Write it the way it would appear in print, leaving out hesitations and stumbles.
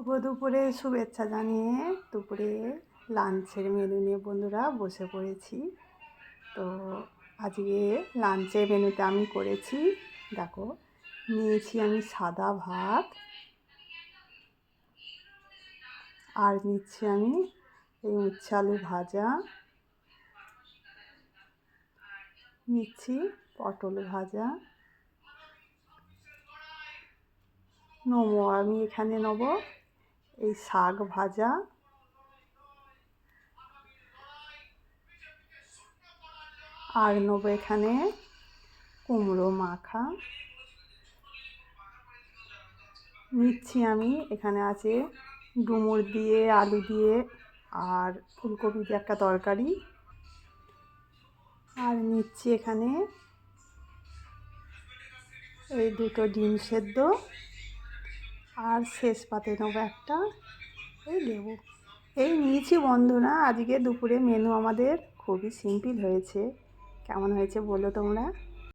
শুভ দুপুরে শুভেচ্ছা জানিয়ে দুপুরে লাঞ্চের মেনু নিয়ে বন্ধুরা বসে পড়েছি। তো আজকে লাঞ্চের মেনুতে আমি করেছি, দেখো, নিয়েছি আমি সাদা ভাত, আর নিচ্ছি আমি এই উচ্ছে আলু ভাজা, নিচ্ছি পটল ভাজা, আমি এখানে নেব এই শাক ভাজা, আর নেবো এখানে কুমড়ো মাখা, নিচ্ছি আমি এখানে আছে ডুমুর দিয়ে আলু দিয়ে আর ফুলকপি দিয়ে একটা তরকারি, আর নিচ্ছি এখানে এই দুটো ডিম সেদ্ধ, আর শেষ পাতে নেবো একটা এই লেবু। এই নিয়েছি বন্ধুরা। আজকে দুপুরে মেনু আমাদের খুবই সিম্পল হয়েছে। কেমন হয়েছে বলো তোমরা।